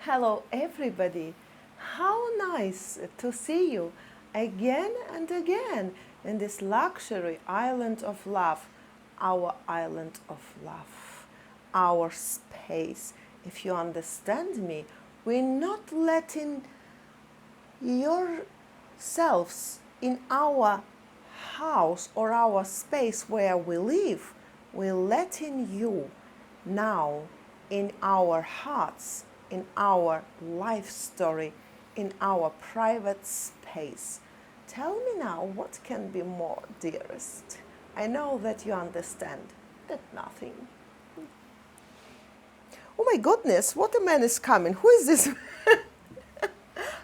Hello, everybody. How nice to see you again and again in this luxury island of love, our island of love, our space. If you understand me, we're not letting yourselves in our house or our space where we live. We're letting you now in our hearts, in our life story, in our private space. Tell me now, what can be more, dearest? I know that you understand that nothing. Oh my goodness, what a man is coming. Who is this?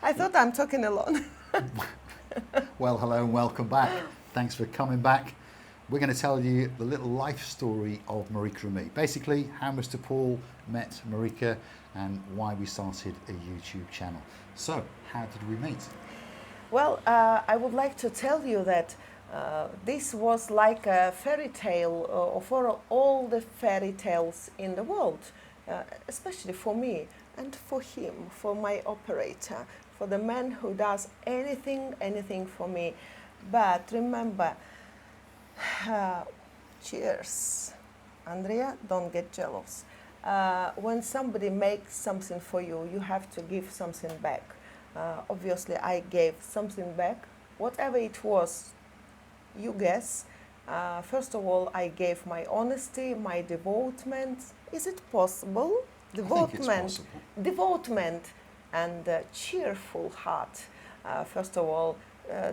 I thought I'm talking alone. Well, hello and welcome back. Thanks for coming back. We're going to tell you the little life story of Marika and me. Basically, how Mr. Paul met Marika and why we started a YouTube channel. So, how did we meet? Well, I would like to tell you that this was like a fairy tale for all the fairy tales in the world, especially for me and for him, for my operator, for the man who does anything for me. But remember, cheers, Andrea, don't get jealous. When somebody makes something for you, you have to give something back. Obviously, I gave something back, whatever it was, you guess. First of all, I gave my honesty, my devotement. Is it possible? I think it's possible. Devotement and cheerful heart. First of all,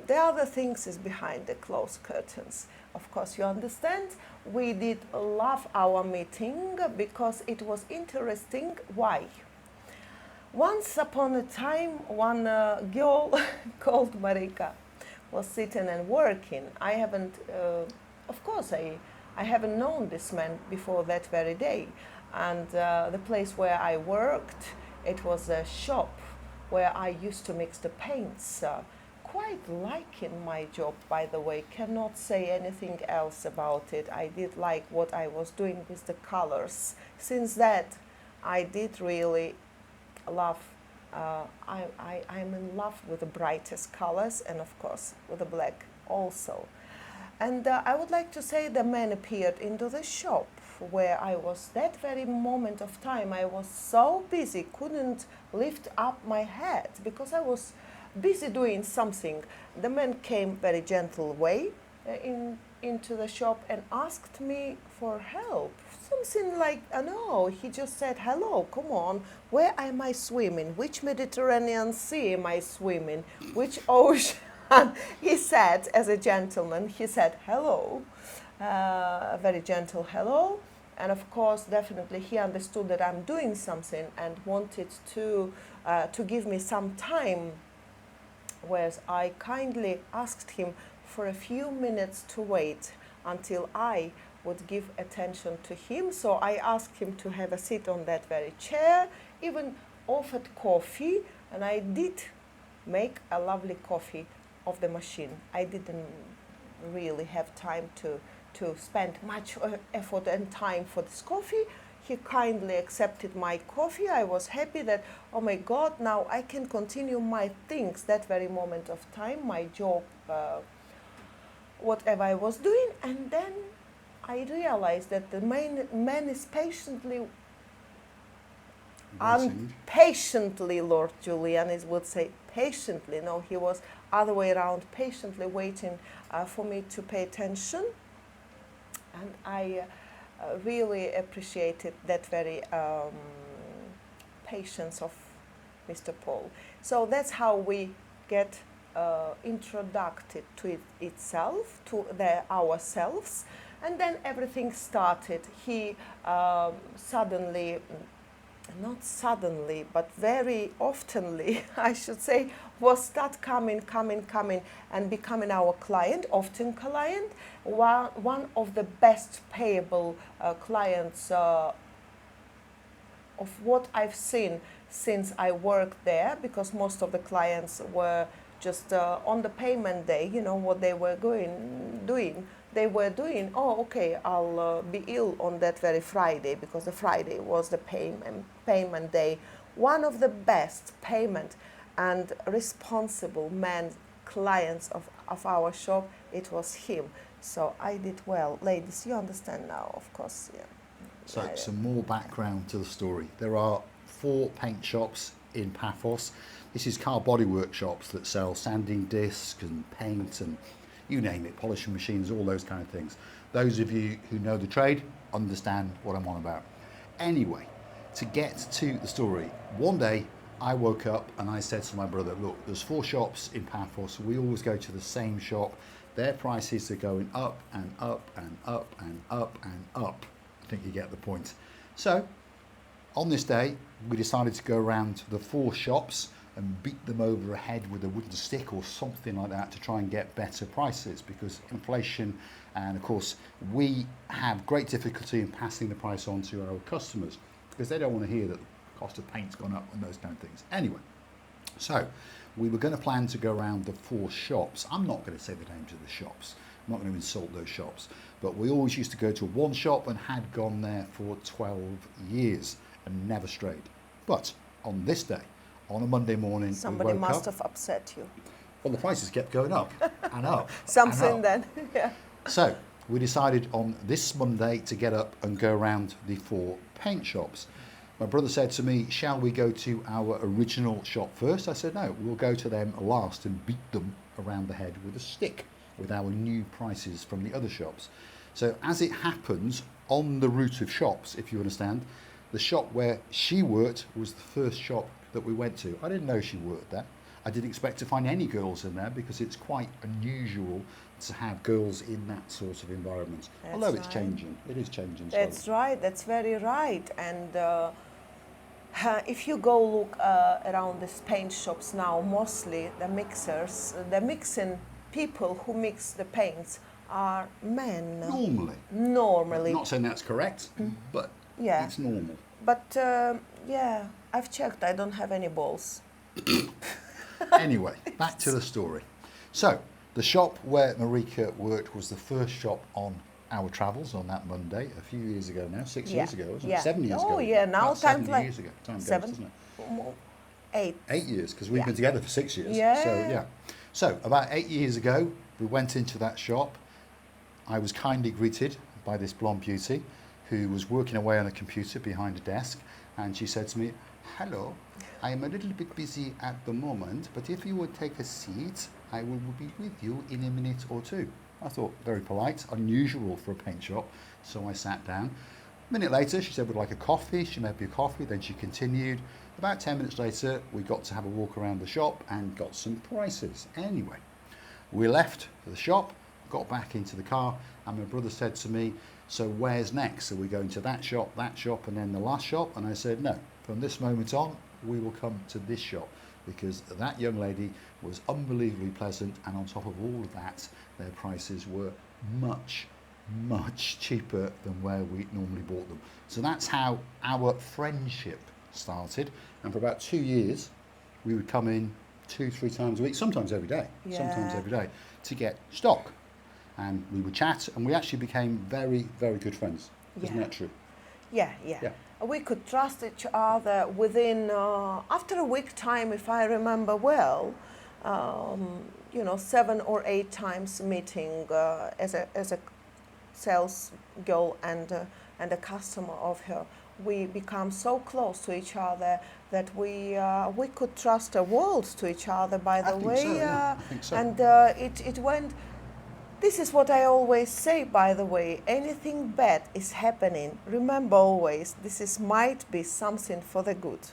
the other things is behind the closed curtains. Of course, you understand, we did love our meeting because it was interesting. Why? Once upon a time, one girl called Marika was sitting and working. I haven't, of course, I haven't known this man before that very day. And the place where I worked, it was a shop where I used to mix the paints. Quite liking my job, by the way, cannot say anything else about it. I did like what I was doing with the colors. Since that, I did really love, I'm in love with the brightest colors and of course with the black also. And I would like to say the man appeared into the shop where I was that very moment of time. I was so busy, couldn't lift up my head because I was busy doing something. The man came very gentle way into the shop and asked me for help. Something like, no, he just said, hello, come on, where am I swimming? Which Mediterranean Sea am I swimming? Which ocean? He said, as a gentleman, he said, hello, a very gentle hello. And of course, definitely, he understood that I'm doing something and wanted to give me some time, whereas I kindly asked him for a few minutes to wait until I would give attention to him. So I asked him to have a seat on that very chair, even offered coffee, and I did make a lovely coffee of the machine. I didn't really have time to spend much effort and time for this coffee. He kindly accepted my coffee. I was happy that, oh my God, now I can continue my things that very moment of time, my job, whatever I was doing. And then I realized that the man is patiently, Lord Julian would say patiently. No, he was other way around, patiently waiting for me to pay attention. And I really appreciated that very patience of Mr. Paul. So that's how we get introduced to itself, to ourselves, and then everything started. He suddenly, not suddenly, but very oftenly, I should say, was start coming, and becoming our client, often client, one of the best payable clients of what I've seen since I worked there, because most of the clients were just on the payment day, you know what they were doing. They were doing, oh, okay, I'll be ill on that very Friday, because the Friday was the payment day one of the best payment and responsible men clients of our shop. It was him. So I did well. Ladies, you understand now, of course. Yeah. So Yeah, yeah. some more background to the story. There are 4 paint shops in Paphos. This is car body workshops that sell sanding discs and paint and you name it, polishing machines, all those kind of things. Those of you who know the trade understand what I'm on about. Anyway, to get to the story, one day I woke up and I said to my brother, look, there's 4 shops in Paphos. We always go to the same shop. Their prices are going up and up and up and up and up. I think you get the point. So on this day, we decided to go around the 4 shops and beat them over a head with a wooden stick or something like that to try and get better prices, because inflation, and of course we have great difficulty in passing the price on to our customers because they don't want to hear that the cost of paint's gone up and those kind of things. Anyway, so we were going to plan to go around the 4 shops. I'm not going to say the names of the shops. I'm not going to insult those shops, but we always used to go to one shop and had gone there for 12 years and never strayed. But on this day, on a Monday morning, Somebody we woke must up. have upset you. Well, the prices kept going up and up. Something and up. then. Yeah. So we decided on this Monday to get up and go around the 4 paint shops. My brother said to me, shall we go to our original shop first? I said, no, we'll go to them last and beat them around the head with a stick with our new prices from the other shops. So as it happens, on the route of shops, if you understand, the shop where she worked was the first shop that we went to. I didn't know she worked there. I didn't expect to find any girls in there because it's quite unusual to have girls in that sort of environment. That's Although it's right. changing, it is changing. That's slowly. right. That's very right. And if you go look around these paint shops now, mostly the mixers, the mixing people who mix the paints are men. Normally. Not saying that's correct, but Yeah. it's normal. But yeah, I've checked. I don't have any balls. Anyway, back to the story. So, the shop where Marika worked was the first shop on our travels on that Monday a few years ago now, 6 years ago, wasn't Yeah. it? 7 years ago. Oh yeah, now About time 7 flies. years ago. Time goes, 7, doesn't it? 8. 8 years, because we've Yeah. been together for 6 years. Yeah. So, yeah. So, about 8 years ago, we went into that shop. I was kindly greeted by this blonde beauty who was working away on a computer behind a desk, and she said to me, hello, I am a little bit busy at the moment, but if you would take a seat, I will be with you in a minute or 2. I thought, very polite, unusual for a paint shop, so I sat down. A minute later, she said, would like a coffee. She made me a coffee, then she continued. About 10 minutes later, we got to have a walk around the shop and got some prices. Anyway, we left the shop, got back into the car, and my brother said to me, so where's next? Are we going to that shop, and then the last shop? And I said, no, from this moment on, we will come to this shop, because that young lady was unbelievably pleasant, and on top of all of that, their prices were much, much cheaper than where we normally bought them. So that's how our friendship started, and for about 2 years, we would come in 2-3 times a week, sometimes every day, to get stock. And we would chat, and we actually became very, very good friends. Isn't that true? Yeah. We could trust each other within, after a week time, if I remember well, 7 or 8 times meeting as a sales girl and a customer of her. We become so close to each other that we could trust a world to each other, by the way. So, yeah. I think so. And it went. This is what I always say, by the way. Anything bad is happening, remember always, might be something for the good.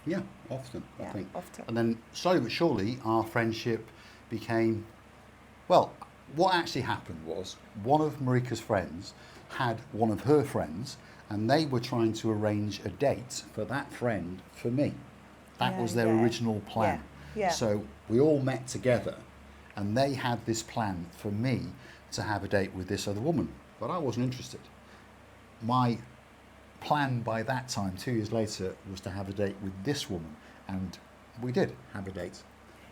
Yeah, often, I think. Often. And then, slowly but surely, our friendship became, well, what actually happened was, one of Marika's friends had one of her friends, and they were trying to arrange a date for that friend for me. That was their original plan. Yeah. So we all met together, and they had this plan for me to have a date with this other woman, but I wasn't interested. My plan by that time, 2 years later, was to have a date with this woman, and we did have a date.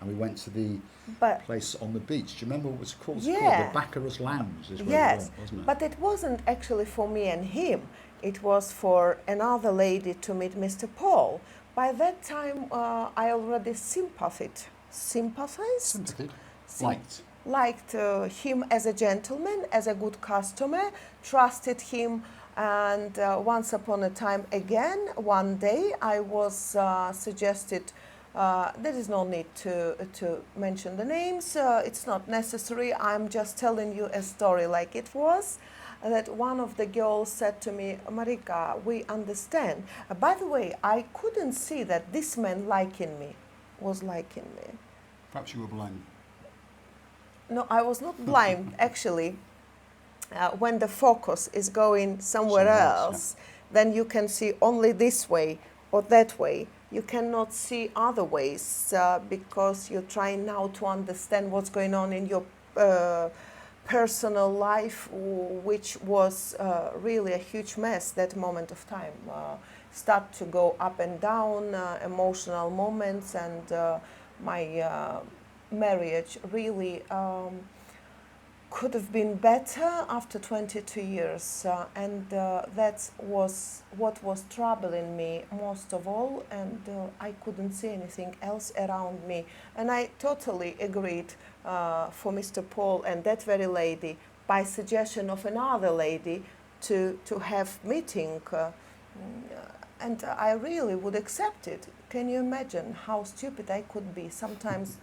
And we went to the place on the beach. Do you remember what it was called? It's called the Baccarat Lounge, is where we went, wasn't it? But it wasn't actually for me and him. It was for another lady to meet Mr. Paul. By that time, I already sympathized, Sympathy. Sym- Liked. liked him as a gentleman, as a good customer, trusted him, and once upon a time again, one day I was suggested. There is no need to mention the names. It's not necessary. I'm just telling you a story like it was. That one of the girls said to me, Marika, we understand. By the way, I couldn't see that this man was liking me. Perhaps you were blind. No, I was not blind, actually. When the focus is going somewhere else, then you can see only this way or that way. You cannot see other ways because you're trying now to understand what's going on in your personal life, which was really a huge mess that moment of time. Start to go up and down, emotional moments, and my marriage really could have been better after 22 years, and that was what was troubling me most of all, and I couldn't see anything else around me. And I totally agreed for Mr. Paul and that very lady, by suggestion of another lady, to have meeting, and I really would accept it. Can you imagine how stupid I could be? Sometimes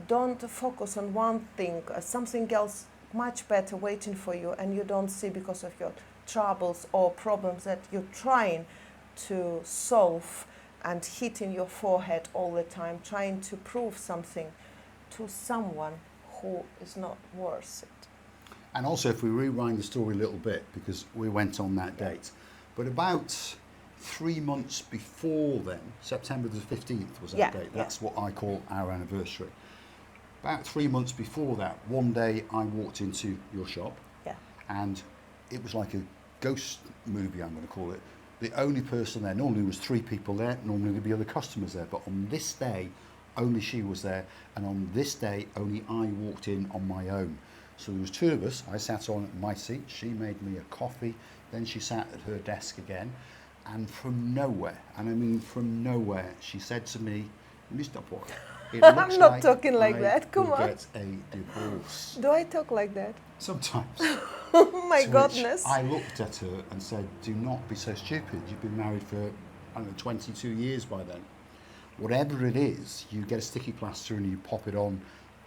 don't focus on one thing, something else much better waiting for you, and you don't see because of your troubles or problems that you're trying to solve and hitting your forehead all the time, trying to prove something to someone who is not worth it. And also, if we rewind the story a little bit, because we went on that date, but about 3 months before then, September the 15th was that date. That's what I call our anniversary. About 3 months before that, one day I walked into your shop, and it was like a ghost movie, I'm going to call it. The only person there, normally there was 3 people there, normally there'd be other customers there, but on this day, only she was there, and on this day, only I walked in on my own. So there was 2 of us. I sat on my seat, she made me a coffee, then she sat at her desk again, and from nowhere, and I mean from nowhere, she said to me, Mr. Paul, it looks I'm not like talking like that, come on. Get a divorce. Do I talk like that? Sometimes. Oh my To goodness. which I looked at her and said, do not be so stupid. You've been married for, I don't know, 22 years by then. Whatever it is, you get a sticky plaster and you pop it on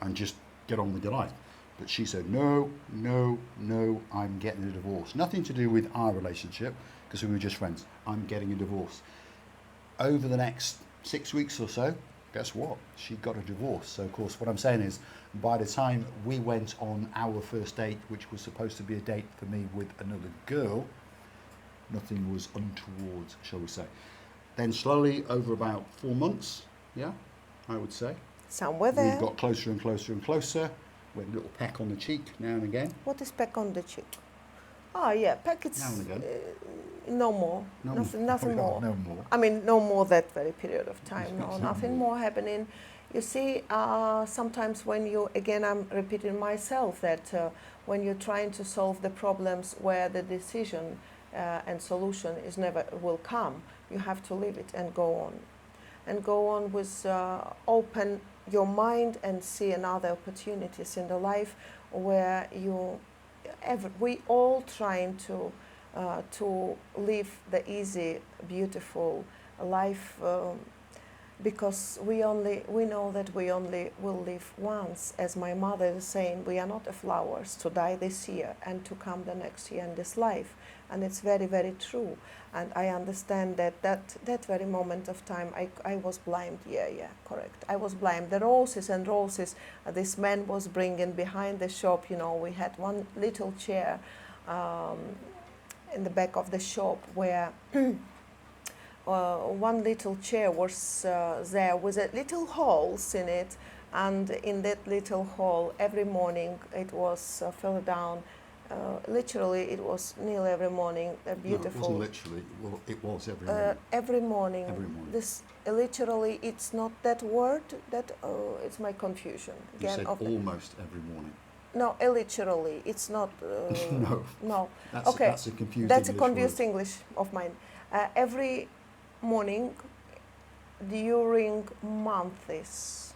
and just get on with your life. But she said, no, no, no, I'm getting a divorce. Nothing to do with our relationship, because we were just friends. I'm getting a divorce. Over the next 6 weeks or so, guess what? She got a divorce. So, of course, what I'm saying is, by the time we went on our first date, which was supposed to be a date for me with another girl, nothing was untoward, shall we say. Then slowly, over about 4 months, I would say, Somewhere there. we got closer and closer and closer. We had a little peck on the cheek now and again. What is peck on the cheek? Oh yeah, peck. It's Now and again. No more. Nothing more. No more. I mean, no more that very period of time. No, No nothing more happening. You see, sometimes when you, again, I'm repeating myself, that when you're trying to solve the problems where the decision and solution is never will come, you have to leave it and go on. And go on with open your mind and see another opportunities in the life where we all trying to live the easy, beautiful life, because we know that we only will live once. As my mother is saying, we are not flowers to die this year and to come the next year in this life. And it's very, very true. And I understand that very moment of time, I was blind. Yeah, correct. I was blind. The roses and roses this man was bringing behind the shop. We had one little chair in the back of the shop where one little chair was there with a little holes in it. And in that little hole, every morning it was filled down. Literally, it was nearly every morning. Beautiful. No, it wasn't literally. Well, it was every morning. Every morning. Every morning. This literally, it's not that word. It's my confusion. You said almost every morning. No, literally, it's not. No. No. That's, okay. That's a confused. That's English a confused word. English of mine. Every morning, during months,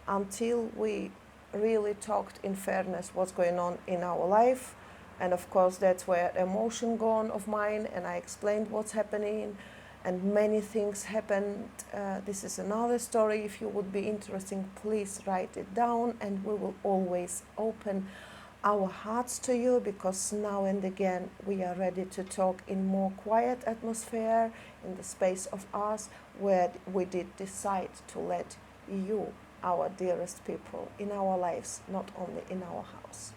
until we really talked in fairness what's going on in our life. And of course, that's where emotion gone of mine, and I explained what's happening, and many things happened. This is another story. If you would be interested, please write it down, and we will always open our hearts to you, because now and again we are ready to talk in more quiet atmosphere, in the space of us, where we did decide to let you, our dearest people in our lives, not only in our house.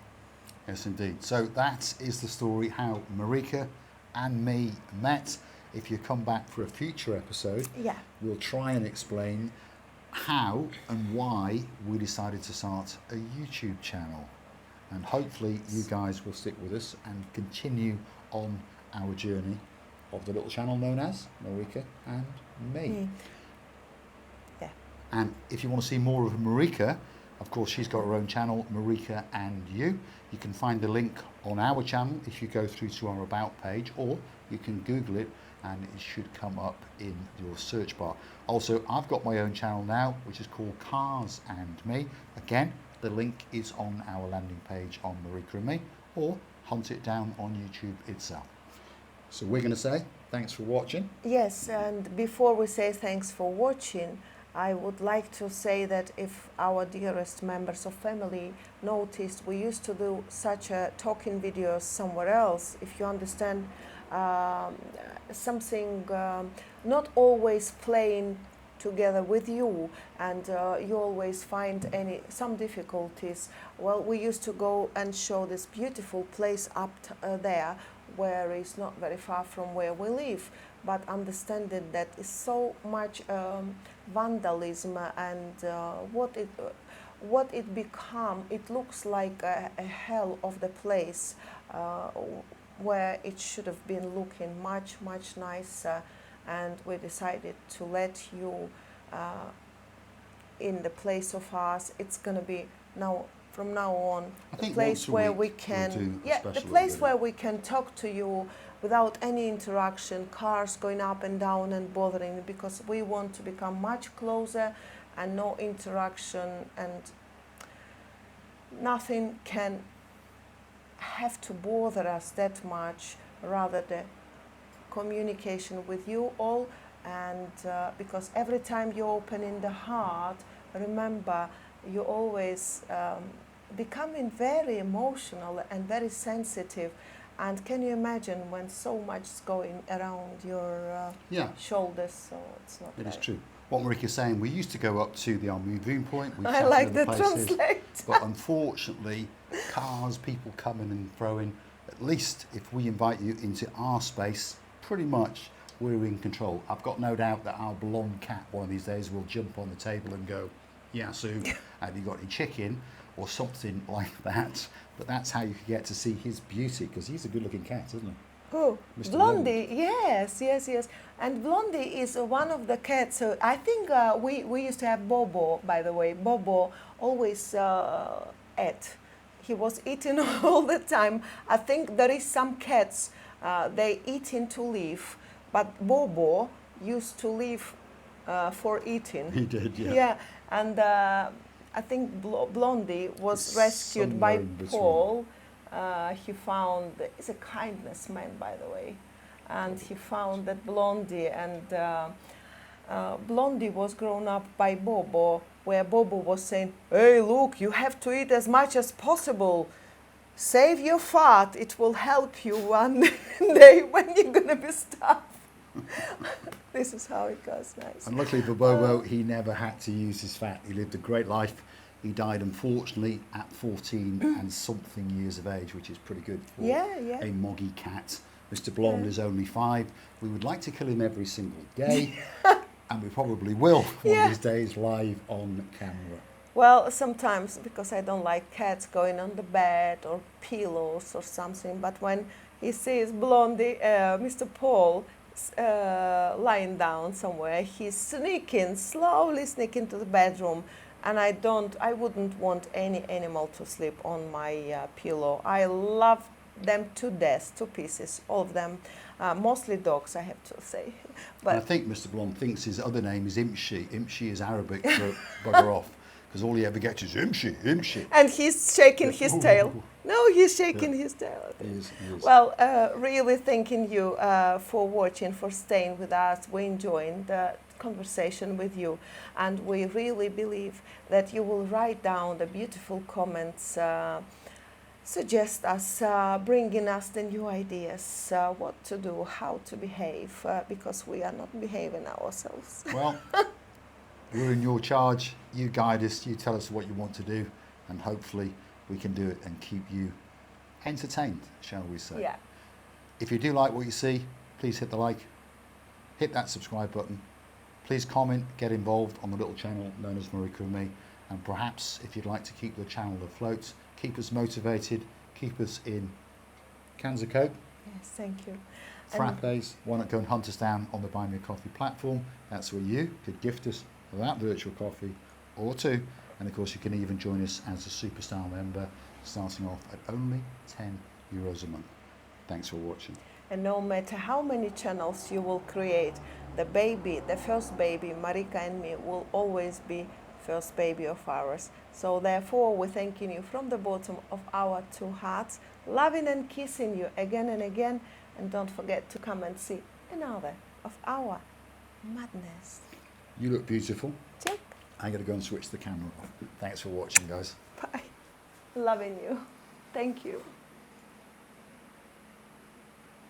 Yes, indeed. So that is the story how Marika and me met. If you come back for a future episode, Yeah. we'll try and explain how and why we decided to start a YouTube channel. And hopefully you guys will stick with us and continue on our journey of the little channel known as Marika and me. Yeah. And if you want to see more of Marika, of course, she's got her own channel, Marika and You. You can find the link on our channel if you go through to our About page, or you can Google it and it should come up in your search bar. Also, I've got my own channel now, which is called Cars and Me. Again, the link is on our landing page on Marika and Me, or hunt it down on YouTube itself. So we're going to say thanks for watching. Yes, and before we say thanks for watching, I would like to say that if our dearest members of family noticed, we used to do such a talking videos somewhere else. If you understand something, not always playing together with you, and you always find some difficulties. Well, we used to go and show this beautiful place up there, where it's not very far from where we live, but understanding that is so much vandalism, and what it become, it looks like a hell of the place, where it should have been looking much nicer. And we decided to let you in the place of us. It's going to be now, from now on, the place where we can, the place where we can talk to you without any interaction, cars going up and down and bothering, because we want to become much closer, and no interaction, and nothing can have to bother us that much, rather the communication with you all. And because every time you open in the heart, remember, you always becoming very emotional and very sensitive. And can you imagine when so much is going around your shoulders? So it's not. It is true. What Marika's saying, we used to go up to the viewing point. I like the translate. But unfortunately, cars, people coming and throwing. At least if we invite you into our space, pretty much we're in control. I've got no doubt that our blonde cat one of these days will jump on the table and go, Yasu, have you got any chicken? Or something like that. But that's how you get to see his beauty, because he's a good looking cat, isn't he? Oh, Mr. Blondie, yes. And Blondie is one of the cats. So I think we used to have Bobo, by the way. Bobo always ate. He was eating all the time. I think there is some cats, they eating to live, but Bobo used to live for eating. He did, yeah. Yeah, and I think Blondie was rescued by Paul. He found, he's a kindness man, by the way, and he found that Blondie, and Blondie was grown up by Bobo, where Bobo was saying, hey, look, you have to eat as much as possible. Save your fat, it will help you one day when you're going to be starved. This is how it goes, nice. And luckily for Bobo, he never had to use his fat. He lived a great life. He died, unfortunately, at 14 and something years of age, which is pretty good for a moggy cat. Mr. Blonde is only 5. We would like to kill him every single day, and we probably will one of these days live on camera. Well, sometimes, because I don't like cats going on the bed or pillows or something, but when he sees Blondie, Mr. Paul, lying down somewhere, he's slowly sneaking to the bedroom, and I wouldn't want any animal to sleep on my pillow. I love them to death, to pieces, all of them, mostly dogs, I have to say. And I think Mr. Blom thinks his other name is Imshi. Imshi is Arabic for bugger off, because all he ever gets is Imshi, Imshi. And he's shaking his tail. No, he's shaking his tail. He is. Well, really thanking you for watching, for staying with us. We're enjoying the conversation with you, and we really believe that you will write down the beautiful comments, suggest us, bringing us the new ideas, what to do, how to behave, because we are not behaving ourselves. Well, we're in your charge. You guide us, you tell us what you want to do, and hopefully we can do it and keep you entertained, shall we say. Yeah. If you do like what you see, please hit the like, hit that subscribe button. Please comment, get involved on the little channel known as Marika and Me, and perhaps if you'd like to keep the channel afloat, keep us motivated, keep us in cans of Coke, Yes, thank you. frappes, why not go and hunt us down on the Buy Me a Coffee platform. That's where you could gift us that virtual coffee or two, and of course you can even join us as a superstar member, starting off at only €10 a month. Thanks for watching. And no matter how many channels you will create, the first baby, Marika and Me, will always be first baby of ours. So therefore, we're thanking you from the bottom of our two hearts, loving and kissing you again and again. And don't forget to come and see another of our madness. You look beautiful. Check. I'm going to go and switch the camera off. Thanks for watching, guys. Bye. Loving you. Thank you.